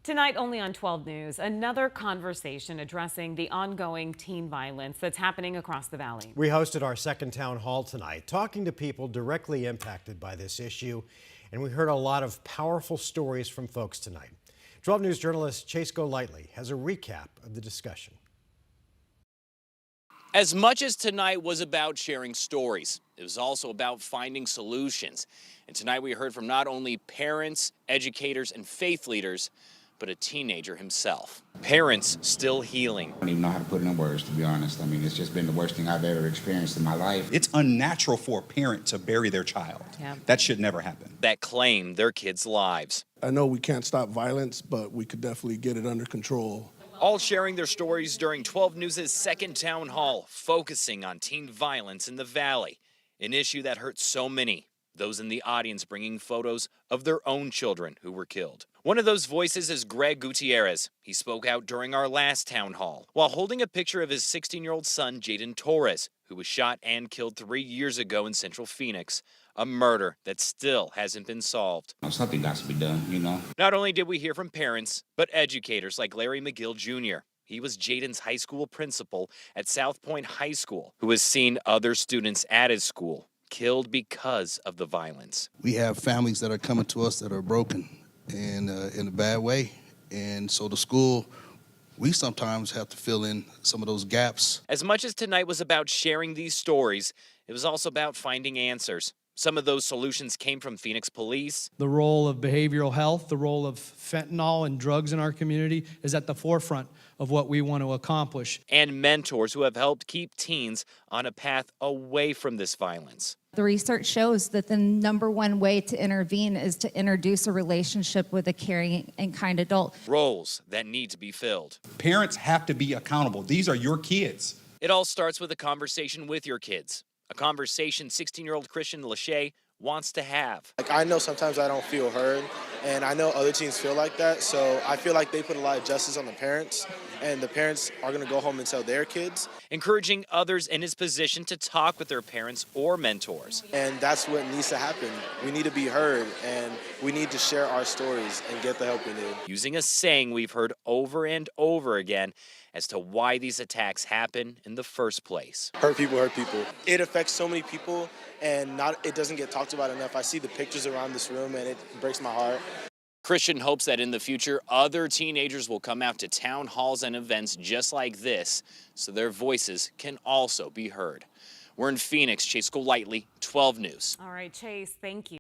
Tonight, only on 12 News, another conversation addressing the ongoing teen violence that's happening across the valley. We hosted our second town hall tonight, talking to people directly impacted by this issue, and we heard a lot of powerful stories from folks tonight. 12 News journalist Chase Golightly has a recap of the discussion. As much as tonight was about sharing stories, it was also about finding solutions. And tonight we heard from not only parents, educators, and faith leaders, but a teenager himself. Parents still healing. I don't even know how to put it in words, to be honest. I mean, it's just been the worst thing I've ever experienced in my life. It's unnatural for a parent to bury their child. Yeah. That should never happen. That claim their kids' lives. I know we can't stop violence, but we could definitely get it under control. All sharing their stories during 12 News' second town hall, focusing on teen violence in the Valley, an issue that hurts so many. Those in the audience bringing photos of their own children who were killed. One of those voices is Greg Gutierrez. He spoke out during our last town hall while holding a picture of his 16-year-old son, Jaden Torres, who was shot and killed 3 years ago in Central Phoenix. A murder that still hasn't been solved. Something got to be done, you know. Not only did we hear from parents, but educators like Larry McGill Jr. He was Jaden's high school principal at South Point High School, who has seen other students at his school killed because of the violence. We have families that are coming to us that are broken and in a bad way. And so the school, we sometimes have to fill in some of those gaps. As much as tonight was about sharing these stories, it was also about finding answers. Some of those solutions came from Phoenix police. The role of behavioral health, the role of fentanyl and drugs in our community is at the forefront of what we want to accomplish. And mentors who have helped keep teens on a path away from this violence. The research shows that the number one way to intervene is to introduce a relationship with a caring and kind adult. Roles that need to be filled. Parents have to be accountable. These are your kids. It all starts with a conversation with your kids. A conversation 16-year-old Christian Lachey wants to have. I know sometimes I don't feel heard, and I know other teens feel like that, so I feel like they put a lot of justice on the parents, and the parents are going to go home and tell their kids. Encouraging others in his position to talk with their parents or mentors. And that's what needs to happen. We need to be heard, and we need to share our stories and get the help we need. Using a saying we've heard over and over again as to why these attacks happen in the first place. Hurt people hurt people. It affects so many people, and it doesn't get talked about enough. I see the pictures around this room, and it breaks my heart. Christian hopes that in the future, other teenagers will come out to town halls and events just like this, so their voices can also be heard. We're in Phoenix. Chase Golightly, 12 News. All right, Chase, thank you.